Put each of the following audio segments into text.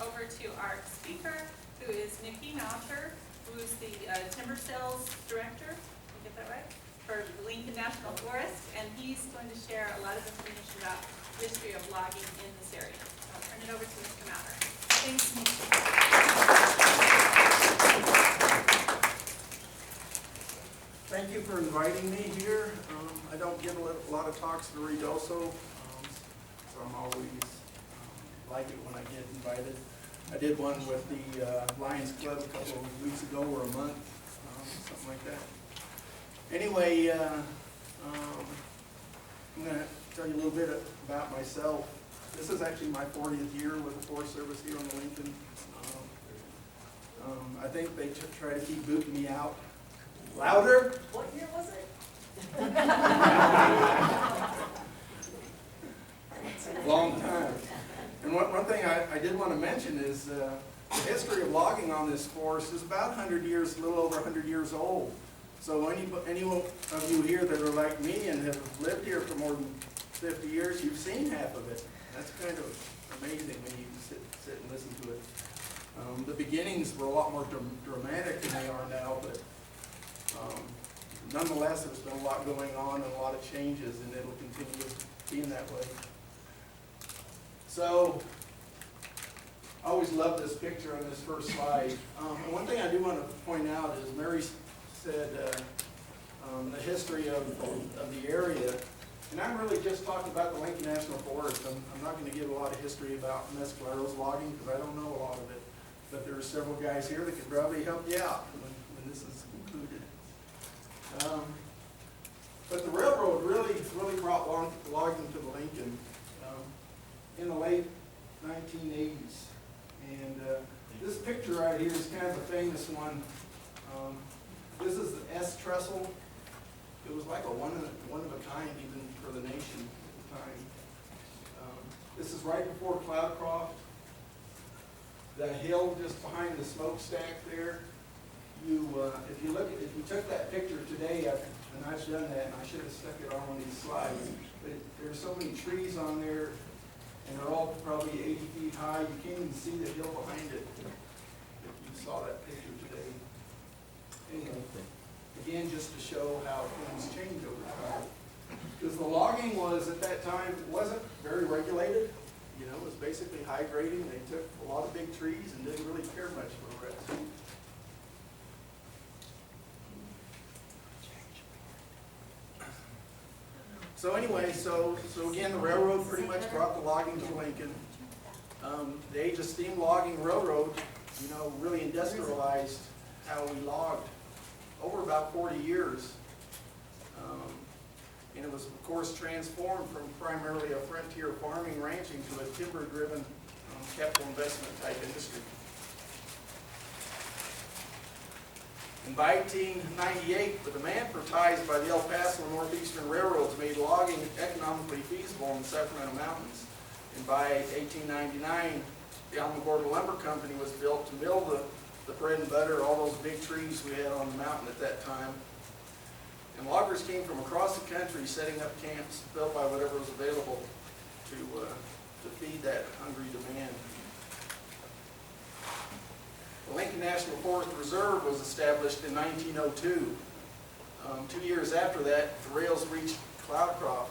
over to our speaker, who is Mauter, who is the Timber Sales Director, did I get that right? For Lincoln National Forest, and he's going to share a lot of information about the history of logging in this area. So I'll turn it over to Mr. Mauter. Thanks, Thank you for inviting me here. I don't give a lot of talks to Ruidoso, so I'm always like it when I get invited. I did one with the Lions Club a couple of weeks ago, or a month, something like that. Anyway, I'm going to tell you a little bit about myself. This is actually my 40th year with the Forest Service here on the Lincoln. I think they try to keep booting me out. Louder? What year was it? Long time. And one thing I did want to mention is the history of logging on this forest is about 100 years, a little over 100 years old. So any of you here that are like me and have lived here for more than 50 years, you've seen half of it. That's kind of amazing when you sit and listen to it. The beginnings were a lot more dramatic than they are now, but nonetheless, there's been a lot going on and a lot of changes, and it'll continue being that way. So, I always love this picture on this first slide. And one thing I do want to point out is Mary said the history of the area, and I'm really just talking about the Lincoln National Forest. I'm not going to give a lot of history about mescaleros logging because I don't know a lot of it, but there are several guys here that can probably help you out when this is concluded. But the railroad really brought logging to the Lincoln in the late 1980s. And this picture right here is kind of a famous one. This is the S trestle. It was like a one of a kind even for the nation at the time. This is right before Cloudcroft. The hill just behind the smokestack there. If you took that picture today, and I've done that, and I should have stuck it on one of these slides, but there's so many trees on there, and they're all probably 80 feet high. You can't even see the hill behind it if you saw that picture today. Anyway, again, just to show how things change over time. Because the logging was, at that time, wasn't very regulated. You know, it was basically high grading. They took a lot of big trees and didn't really care much for the rest. So anyway, so again, the railroad pretty much brought the logging to Lincoln. The Age of Steam Logging Railroad, you know, really industrialized how we logged over about 40 years. And it was, of course, transformed from primarily a frontier farming ranching to a timber-driven capital investment type industry. And by 1898, the demand for ties by the El Paso and Northeastern Railroads made logging economically feasible in the Sacramento Mountains. And by 1899, the Alamogordo Lumber Company was built to mill the bread and butter, all those big trees we had on the mountain at that time. And loggers came from across the country setting up camps built by whatever was available to feed that hungry demand. The Lincoln National Forest Reserve was established in 1902. 2 years after that, the rails reached Cloudcroft.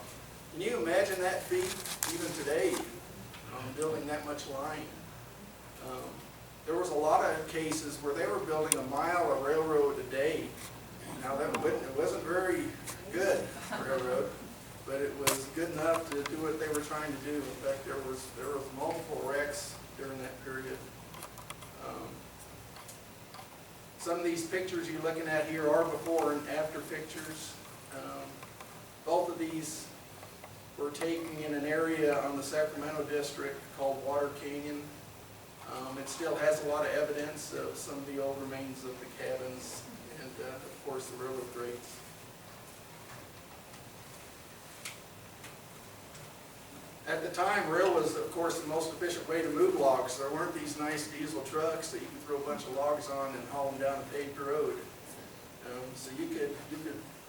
Can you imagine that feat even today, building that much line? There was a lot of cases where they were building a mile of railroad a day. Now, it wasn't very good railroad, but it was good enough to do what they were trying to do. In fact, there was multiple wrecks during that period. Some of these pictures you're looking at here are before and after pictures. Both of these were taken in an area on the Sacramento district called Water Canyon. It still has a lot of evidence of some of the old remains of the cabins and, of course, the railroad grades. At the time, rail was, of course, the most efficient way to move logs. There weren't these nice diesel trucks that you could throw a bunch of logs on and haul them down a paved road. So you could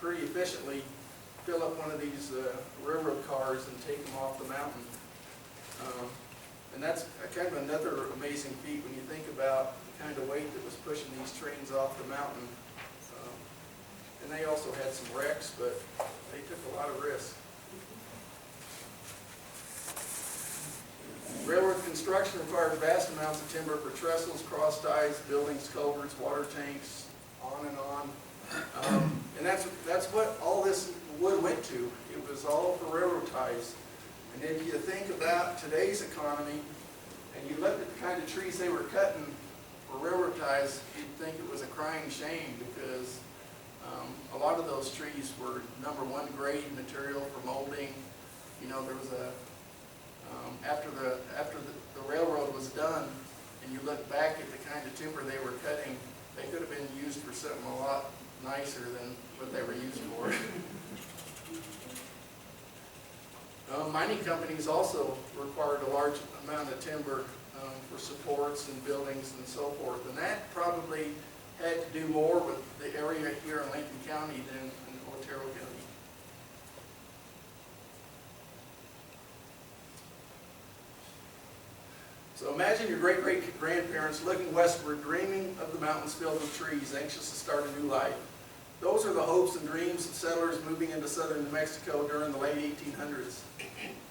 pretty efficiently fill up one of these railroad cars and take them off the mountain. And that's kind of another amazing feat when you think about the kind of weight that was pushing these trains off the mountain. And they also had some wrecks, but they took a lot of risks. Railroad construction required vast amounts of timber for trestles, cross ties, buildings, culverts, water tanks, on and on. And that's what all this wood went to. It was all for railroad ties. And if you think about today's economy, and you look at the kind of trees they were cutting for railroad ties, you'd think it was a crying shame, because a lot of those trees were #1 grade material for molding. You know, there was a after the railroad was done, and you look back at the kind of timber they were cutting, they could have been used for something a lot nicer than what they were used for. Mining companies also required a large amount of timber for supports and buildings and so forth, and that probably had to do more with the area here in Lincoln County than in Otero County. So imagine your great-great-grandparents looking westward, dreaming of the mountains filled with trees, anxious to start a new life. Those are the hopes and dreams of settlers moving into southern New Mexico during the late 1800s.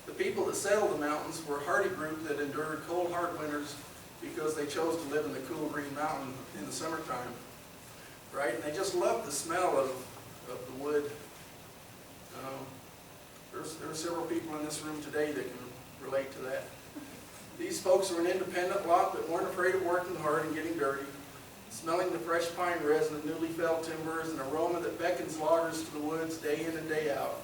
The people that settled the mountains were a hardy group that endured cold, hard winters because they chose to live in the cool green mountain in the summertime, right? And they just loved the smell of the wood. There are several people in this room today that can relate to that. These folks were an independent lot that weren't afraid of working hard and getting dirty, smelling the fresh pine resin of newly felled timbers, an aroma that beckons loggers to the woods day in and day out.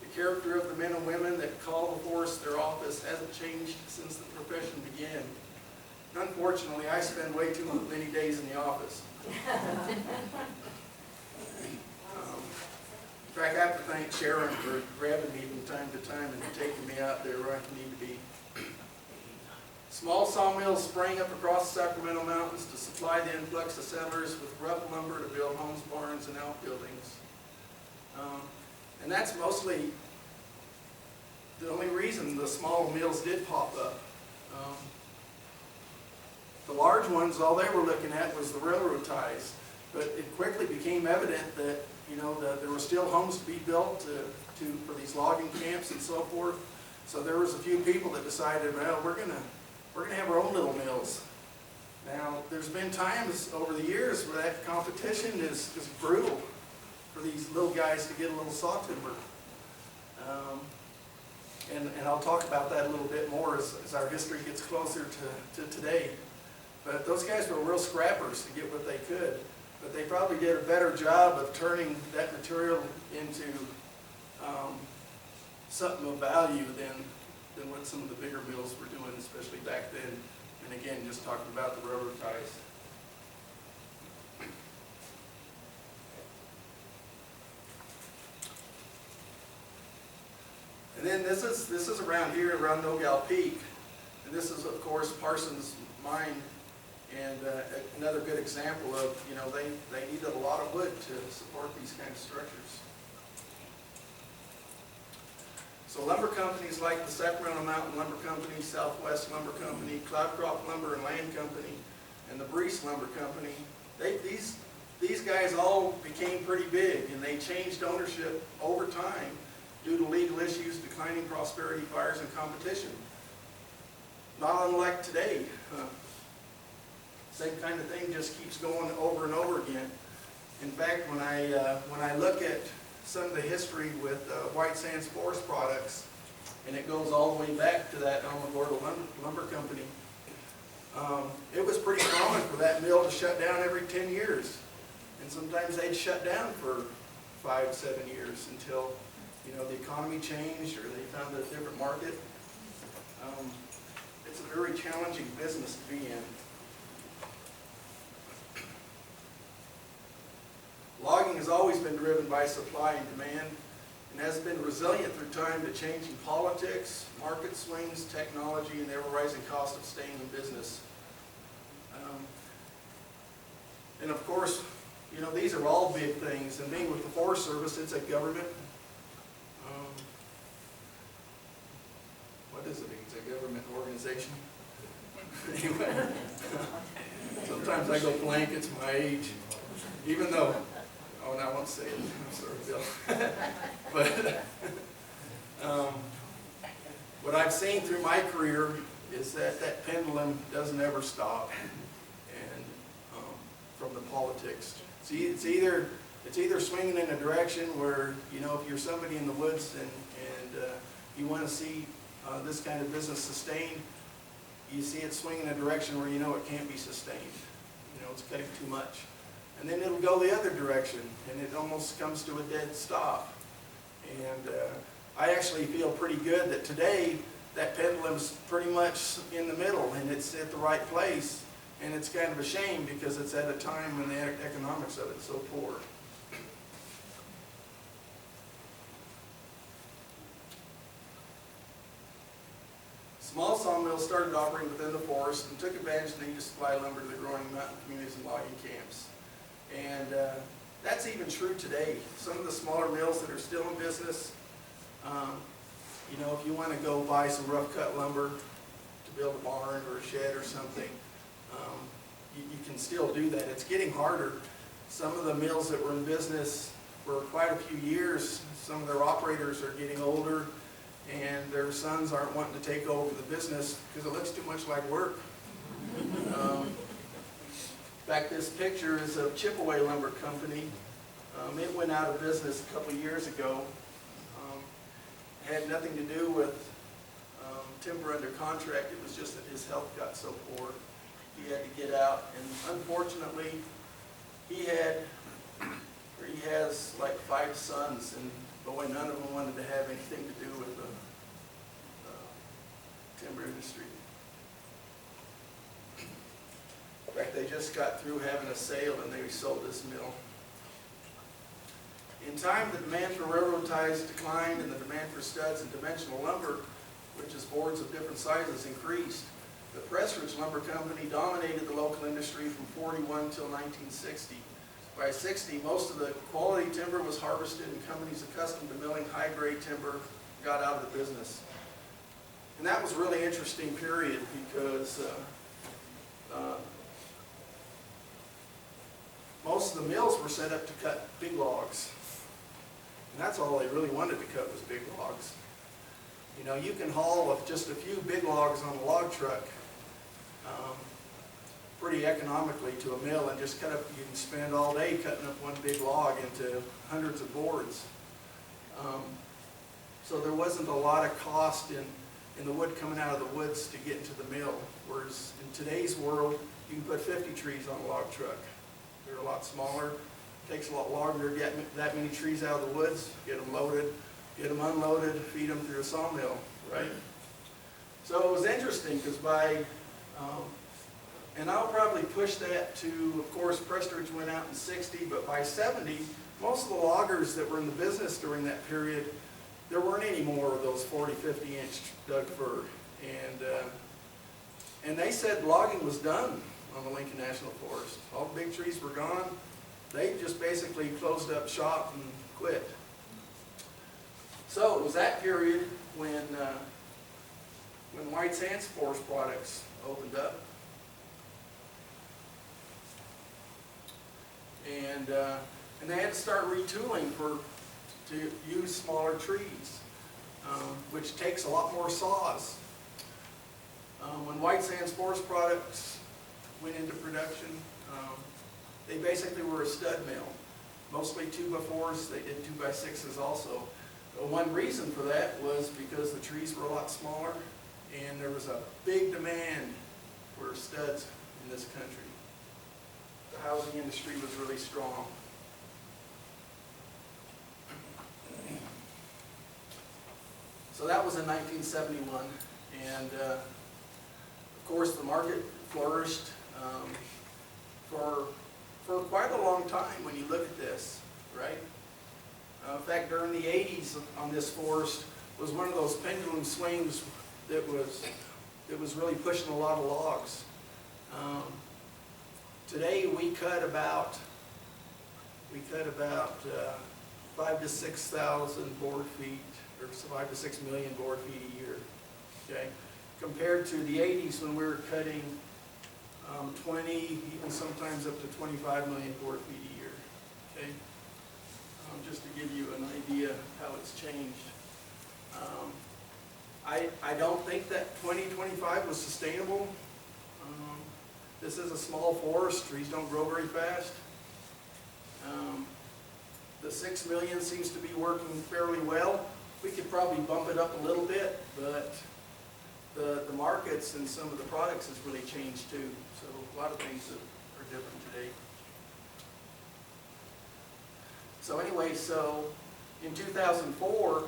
The character of the men and women that call the forest their office hasn't changed since the profession began. Unfortunately, I spend way too many days in the office. In fact, I have to thank Sharon for grabbing me from time to time and taking me out there where I need to be. Small sawmills sprang up across the Sacramento Mountains to supply the influx of settlers with rough lumber to build homes, barns, and outbuildings. And that's mostly the only reason the small mills did pop up. The large ones, all they were looking at was the railroad ties. But it quickly became evident that, you know, that there were still homes to be built for these logging camps and so forth. So there was a few people that decided, well, we're gonna have our own little mills. Now, there's been times over the years where that competition is brutal for these little guys to get a little saw timber. And I'll talk about that a little bit more as our history gets closer to today. But those guys were real scrappers to get what they could. But they probably did a better job of turning that material into something of value than what some of the bigger mills were doing, especially back then. And again, just talking about the railroad ties. And then this is around here, around Nogal Peak. And this is, of course, Parsons Mine. And another good example of, you know, they needed a lot of wood to support these kind of structures. So lumber companies like the Sacramento Mountain Lumber Company, Southwest Lumber Company, Cloudcroft Lumber and Land Company, and the Breese Lumber Company, these guys all became pretty big, and they changed ownership over time due to legal issues, declining prosperity, fires, and competition. Not unlike today. Same kind of thing just keeps going over and over again. In fact, when I look at some of the history with White Sands Forest Products, and it goes all the way back to that Alamogordo Lumber Company, it was pretty common for that mill to shut down every 10 years. And sometimes they'd shut down for 5, 7 years until, you know, the economy changed or they found a different market. It's a very challenging business to be in. Logging has always been driven by supply and demand and has been resilient through time to changing politics, market swings, technology, and the ever-rising cost of staying in business. And of course, you know, these are all big things. And being with the Forest Service, it's a government. What is it? It's a government organization. Anyway, sometimes I go blank, it's my age, even though, oh, and I won't say it, I'm sorry, Bill. But what I've seen through my career is that that pendulum doesn't ever stop, and from the politics. See, it's either swinging in a direction where, you know, if you're somebody in the woods and you want to see this kind of business sustained, you see it swinging in a direction where you know it can't be sustained. You know, it's cutting too much. And then it'll go the other direction, and it almost comes to a dead stop. And I actually feel pretty good that today that pendulum's pretty much in the middle, and it's at the right place. And it's kind of a shame because it's at a time when the economics of it's so poor. Small sawmills started operating within the forest and took advantage of the need to supply lumber to the growing mountain communities and logging camps. And that's even true today. Some of the smaller mills that are still in business, you know, if you want to go buy some rough cut lumber to build a barn or a shed or something, you can still do that. It's getting harder. Some of the mills that were in business for quite a few years, some of their operators are getting older, and their sons aren't wanting to take over the business because it looks too much like work. In fact, this picture is of Chipaway Lumber Company. It went out of business a couple of years ago. It had nothing to do with timber under contract. It was just that his health got so poor. He had to get out, and unfortunately, he has like 5 sons, and boy, none of them wanted to have anything to do with the timber industry. In fact, they just got through having a sale, and they sold this mill. In time, the demand for railroad ties declined, and the demand for studs and dimensional lumber, which is boards of different sizes, increased. The Pressridge Lumber Company dominated the local industry from 41 till 1960. By 60, most of the quality timber was harvested, and companies accustomed to milling high-grade timber got out of the business. And that was a really interesting period because most of the mills were set up to cut big logs. And that's all they really wanted to cut was big logs. You know, you can haul just a few big logs on a log truck pretty economically to a mill and just cut up, you can spend all day cutting up one big log into hundreds of boards. So there wasn't a lot of cost in the wood coming out of the woods to get into the mill, whereas in today's world, you can put 50 trees on a log truck. They're a lot smaller. It takes a lot longer to get that many trees out of the woods, get them loaded, get them unloaded, feed them through a sawmill, right? So it was interesting because and I'll probably push that to, of course, Prestridge went out in 60, but by 70, most of the loggers that were in the business during that period, there weren't any more of those 40, 50-inch Doug fir. And they said logging was done on the Lincoln National Forest. All the big trees were gone. They just basically closed up shop and quit. So it was that period when White Sands Forest Products opened up. And they had to start retooling to use smaller trees, which takes a lot more saws. When White Sands Forest Products went into production, they basically were a stud mill, mostly 2x4s. They did 2x6s also. But one reason for that was because the trees were a lot smaller, and there was a big demand for studs in this country. The housing industry was really strong. So that was in 1971, and of course the market flourished for quite a long time when you look at this, right? In fact, during the 80s on this forest was one of those pendulum swings that was really pushing a lot of logs. Today we cut about 5,000 to 6,000 board feet, or 5 to 6 million board feet a year. Okay, compared to the 80s when we were cutting 20, even sometimes up to 25 million board feet a year. Okay, just to give you an idea how it's changed. I don't think that 2025 was sustainable. This is a small forest. Trees don't grow very fast. The 6 million seems to be working fairly well. We could probably bump it up a little bit, but the markets and some of the products has really changed too. So a lot of things are different today. So anyway, so in 2004,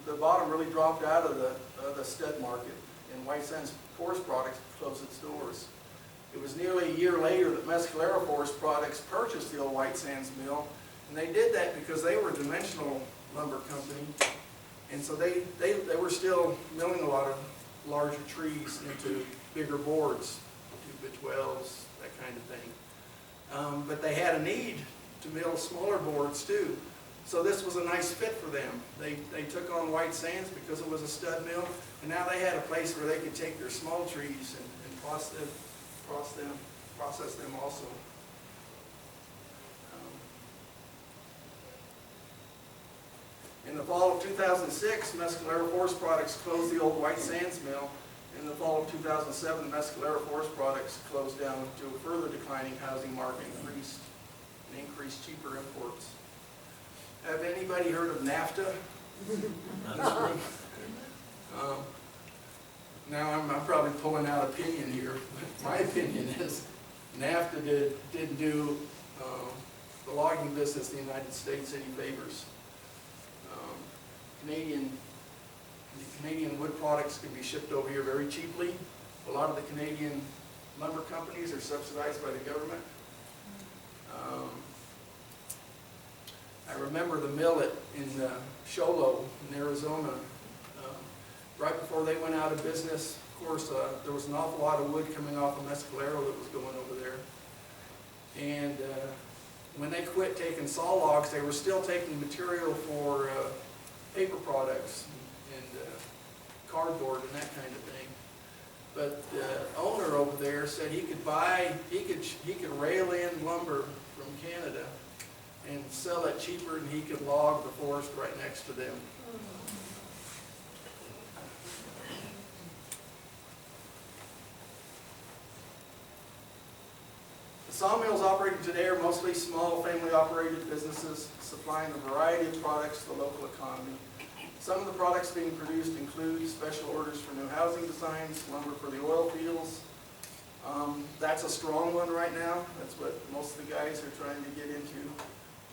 the bottom really dropped out of the stud market, and White Sands Forest Products closed its doors. It was nearly a year later that Mescalero Forest Products purchased the old White Sands mill, and they did that because they were a dimensional lumber company, and so they were still milling a lot of larger trees into bigger boards, 2-pitch wells, that kind of thing. But they had a need to mill smaller boards too. So this was a nice fit for them. They took on White Sands because it was a stud mill, and now they had a place where they could take their small trees and process them also. In the fall of 2006, Mescalero Forest Products closed the old White Sands mill. In the fall of 2007, Mescalero Forest Products closed down to a further declining housing market and increased cheaper imports. Have anybody heard of NAFTA? Now I'm probably pulling out opinion here. But my opinion is NAFTA didn't do the logging business in the United States any favors. Canadian wood products can be shipped over here very cheaply. A lot of the Canadian lumber companies are subsidized by the government. I remember the mill in Sholo in Arizona. Right before they went out of business, of course, there was an awful lot of wood coming off of Mescalero that was going over there. And when they quit taking saw logs, they were still taking material for paper products and cardboard and that kind of thing. But the owner over there said he could rail in lumber from Canada and sell it cheaper than he could log the forest right next to them. The sawmills operating today are mostly small family-operated businesses supplying a variety of products to the local economy. Some of the products being produced include special orders for new housing designs, lumber for the oil fields. That's a strong one right now. That's what most of the guys are trying to get into.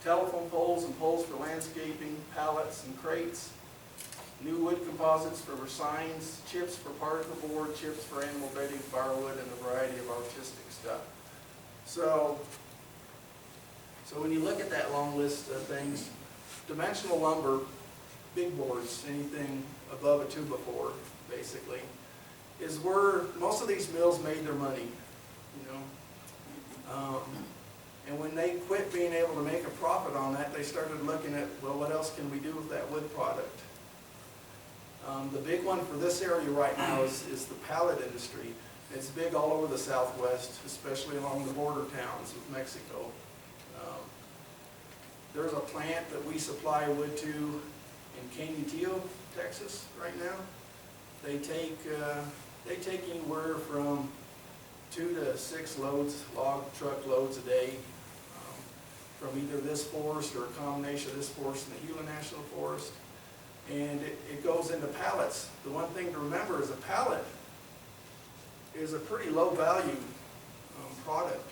Telephone poles and poles for landscaping, pallets and crates, new wood composites for signs, chips for particle board, chips for animal bedding, firewood, and a variety of artistic stuff. So when you look at that long list of things, dimensional lumber, big boards, anything above a 2x4, basically, is where most of these mills made their money, you know. And when they quit being able to make a profit on that, they started looking at, well, what else can we do with that wood product? The big one for this area right now is the pallet industry. It's big all over the Southwest, especially along the border towns with Mexico. There's a plant that we supply wood to in Canutillo, Texas, right now. They take anywhere from 2 to 6 log truck loads a day from either this forest or a combination of this forest and the Gila National Forest. And it goes into pallets. The one thing to remember is a pallet is a pretty low value product.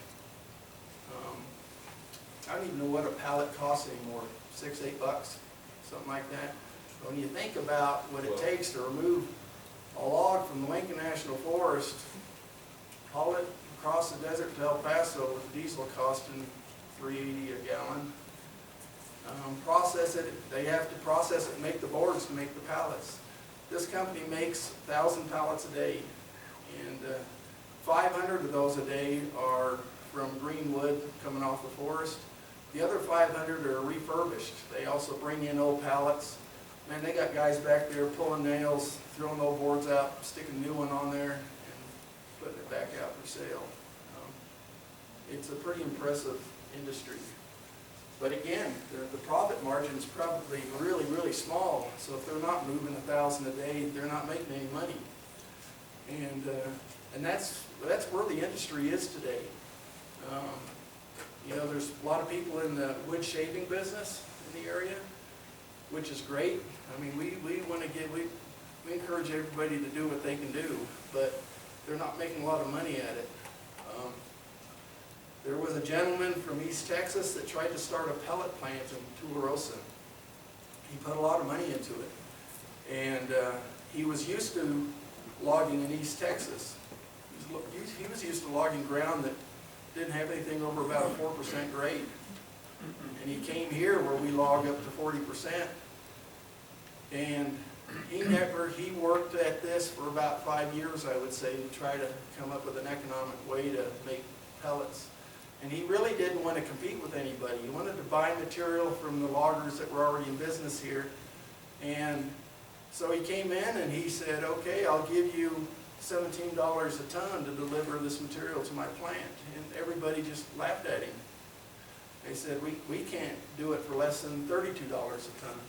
I don't even know what a pallet costs anymore, $6, $8, something like that. But when you think about what it takes to remove a log from the Lincoln National Forest, haul it across the desert to El Paso with diesel costing $3.80 a gallon. Process it, they have to process it and make the boards to make the pallets. This company makes 1,000 pallets a day, and 500 of those a day are from green wood coming off the forest. The other 500 are refurbished. They also bring in old pallets Man, they got guys back there pulling nails, throwing old boards out, sticking a new one on there, and putting it back out for sale. It's a pretty impressive industry. But again, the profit margin's probably really, really small. So if they're not moving 1,000 a day, they're not making any money. And that's where the industry is today. You know, there's a lot of people in the wood shaving business in the area, which is great. I mean, we want to we encourage everybody to do what they can do, but they're not making a lot of money at it. There was a gentleman from East Texas that tried to start a pellet plant in Tularosa. He put a lot of money into it, and he was used to logging in East Texas. He was used to logging ground that didn't have anything over about a 4% grade. And he came here where we log up to 40%. And he worked at this for about 5 years, I would say, to try to come up with an economic way to make pellets. And he really didn't want to compete with anybody. He wanted to buy material from the loggers that were already in business here. And so he came in and he said, okay, I'll give you $17 a ton to deliver this material to my plant. And everybody just laughed at him. They said, we can't do it for less than $32 a ton.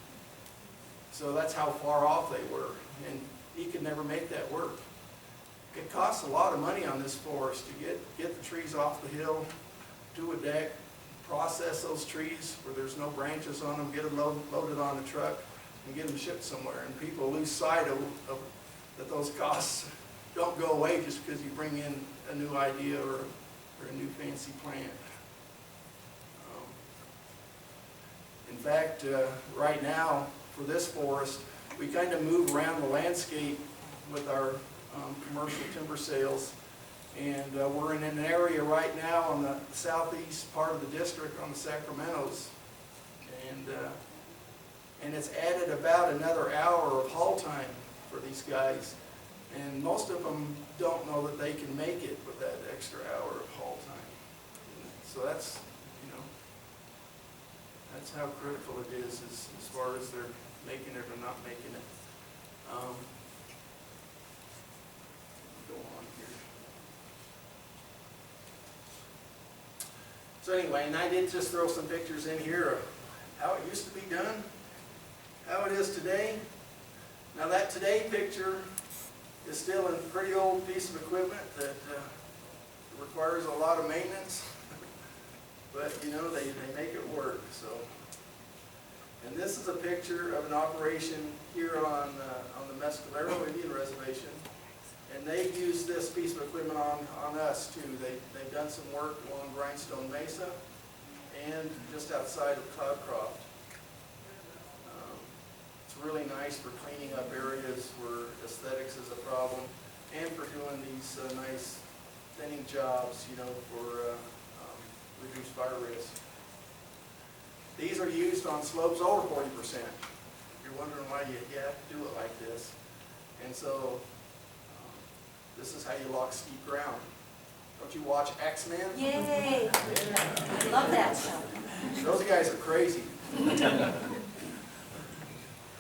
So that's how far off they were. And he could never make that work. It costs a lot of money on this forest to get the trees off the hill, do a deck, process those trees where there's no branches on them, get them loaded on a truck, and get them shipped somewhere. And people lose sight of that those costs don't go away just because you bring in a new idea or a new fancy plant. In fact, right now, for this forest, we kind of move around the landscape with our commercial timber sales. And we're in an area right now on the southeast part of the district on the Sacramentos. And it's added about another hour of haul time for these guys. And most of them don't know that they can make it with that extra hour of haul time. So that's, you know, that's how critical it is as far as they're making it or not making it. Go on here. So anyway, and I did just throw some pictures in here of how it used to be done, how it is today. Now that today picture is still a pretty old piece of equipment that requires a lot of maintenance, but you know, they make it work. So, and this is a picture of an operation here on the Mescalero Indian Reservation, and they've used this piece of equipment on us too. They've done some work along Grindstone Mesa and just outside of Cloudcroft. It's really nice for cleaning up areas where aesthetics is a problem, and for doing these nice thinning jobs, you know, for reduced fire risk. These are used on slopes over 40%. You're wondering why you have to do it like this. And so, this is how you log steep ground. Don't you watch X-Men? Yay! I love that show. Those guys are crazy.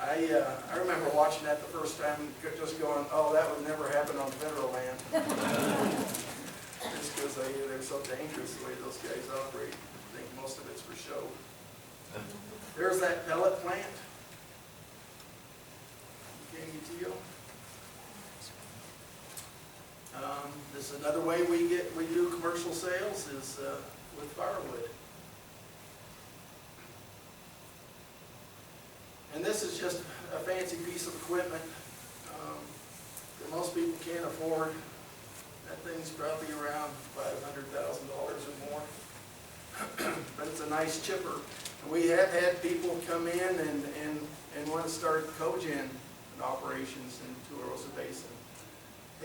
I remember watching that the first time, just going, oh, that would never happen on federal land. Just because they're so dangerous the way those guys operate. I think most of it's for show. There's that pellet plant. This is another way we do commercial sales is with firewood. And this is just a fancy piece of equipment that most people can't afford. That thing's probably around $500,000 or more. But it's a nice chipper. And we have had people come in and want to start cogen operations in Tularosa Basin.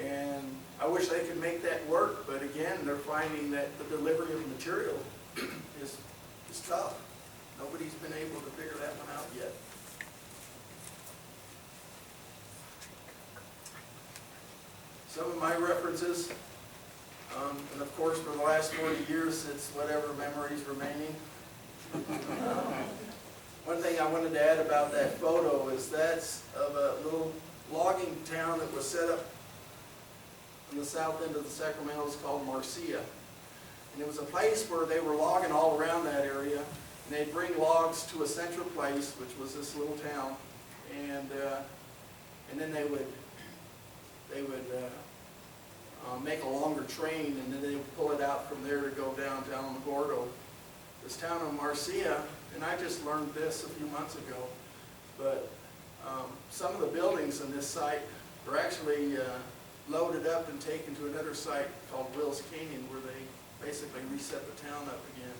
And I wish they could make that work, but again, they're finding that the delivery of material is tough. Nobody's been able to figure that one out yet. Some of my references, and of course for the last 40 years, it's whatever memories remaining. One thing I wanted to add about that photo is that's of a little logging town that was set up on the south end of the Sacramento. It's called Marcia. And it was a place where they were logging all around that area. And they'd bring logs to a central place, which was this little town. And then they would make a longer train, and then they would pull it out from there to go downtown Gordo. This town of Marcia, and I just learned this a few months ago, but some of the buildings on this site are actually loaded up and taken to another site called Wills Canyon, where they basically reset the town up again.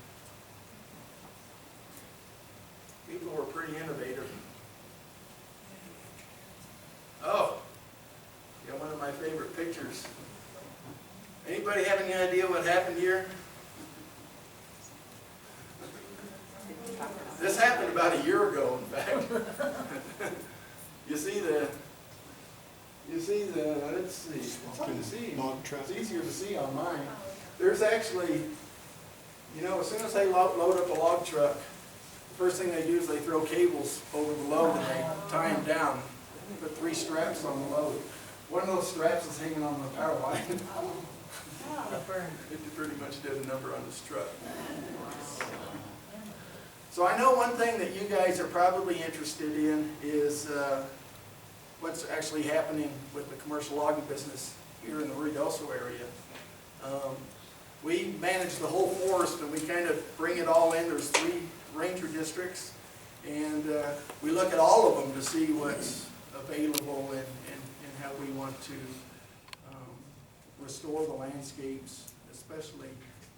People were pretty innovative. Oh, yeah, one of my favorite pictures. Anybody have any idea what happened here? This happened about a year ago, in fact. Let's see, it's hard to see. It's easier to see on mine. There's actually, as soon as they load up a log truck, the first thing they do is they throw cables over the load and they tie them down. They put 3 straps on the load. One of those straps is hanging on the power line. It pretty much did a number on this truck. So I know one thing that you guys are probably interested in is what's actually happening with the commercial logging business here in the Ruidoso area. We manage the whole forest, and we kind of bring it all in. There's 3 ranger districts, and we look at all of them to see what's available and how we want to restore the landscapes, especially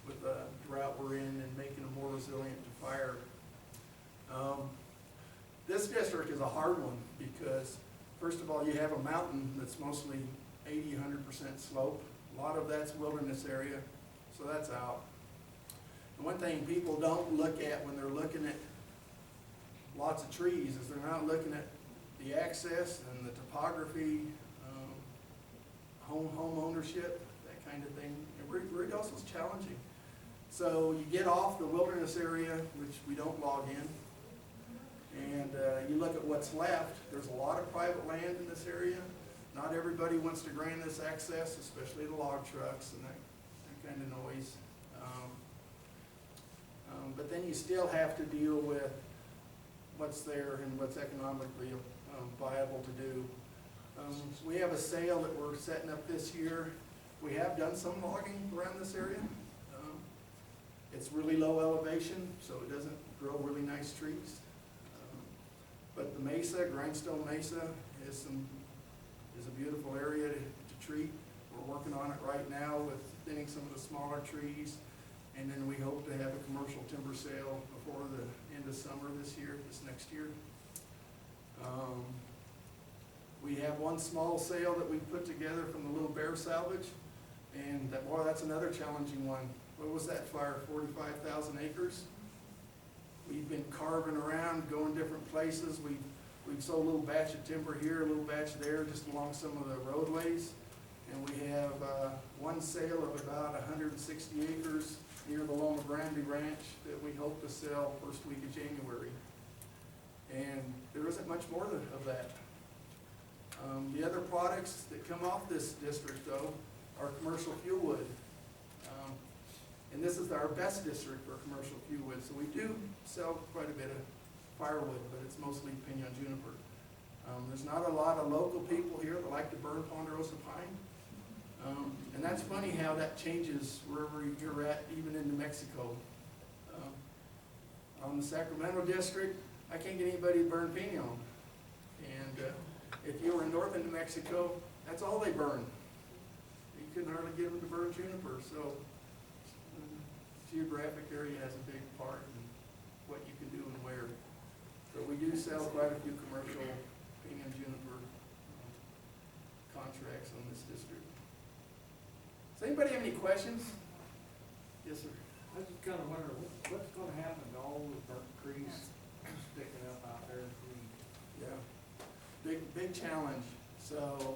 with the drought we're in, and making them more resilient to fire. This district is a hard one because, first of all, you have a mountain that's mostly 80–100% slope. A lot of that's wilderness area, so that's out. And one thing people don't look at when they're looking at lots of trees is they're not looking at the access and the topography, home ownership, that kind of thing. Ruidoso is challenging. So you get off the wilderness area, which we don't log in, and you look at what's left. There's a lot of private land in this area. Not everybody wants to grant this access, especially the log trucks and that kind of noise. But then you still have to deal with what's there and what's economically viable to do. We have a sale that we're setting up this year. We have done some logging around this area. It's really low elevation, so it doesn't grow really nice trees. But the mesa, Grindstone Mesa, is a beautiful area to treat. We're working on it right now with thinning some of the smaller trees, and then we hope to have a commercial timber sale before the end of summer this next year. We have one small sale that we put together from the Little Bear Salvage, and that's another challenging one. What was that fire? 45,000 acres. We've been carving around, going different places. We've sold a little batch of timber here, a little batch there, just along some of the roadways. And we have one sale of about 160 acres near the Loma Grande Ranch that we hope to sell first week of January. And there isn't much more of that. The other products that come off this district, though, are commercial fuel wood. And this is our best district for commercial fuel wood. So we do sell quite a bit of firewood, but it's mostly pinyon juniper. There's not a lot of local people here that like to burn ponderosa pine. And that's funny how that changes wherever you're at, even in New Mexico. On the Sacramento district, I can't get anybody to burn pinyon. And if you were in northern New Mexico, that's all they burn. You couldn't hardly get them to burn juniper. So geographic area has a big part in what you can do and where. But we do sell quite a few commercial pinyon juniper contracts on this district. Does anybody have any questions? Yes, sir. I just kind of wonder, what's going to happen to all the burnt trees sticking up out there? Yeah, big challenge. So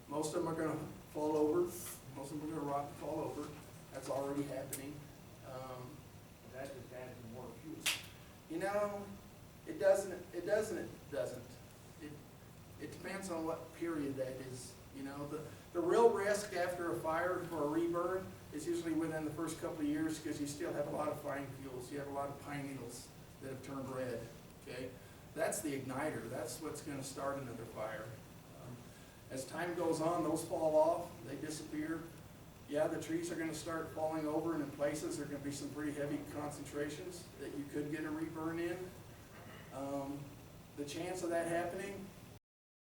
most of them are going to fall over. Most of them are going to rot and fall over. That's already happening. That just adds more fuel. You know, it doesn't. It depends on what period that is. You know, the real risk after a fire for a reburn is usually within the first couple of years, because you still have a lot of fine fuels. You have a lot of pine needles that have turned red, okay? That's the igniter. That's what's gonna start another fire. As time goes on, those fall off, they disappear. Yeah, the trees are gonna start falling over, and in places there are gonna be some pretty heavy concentrations that you could get a reburn in. The chance of that happening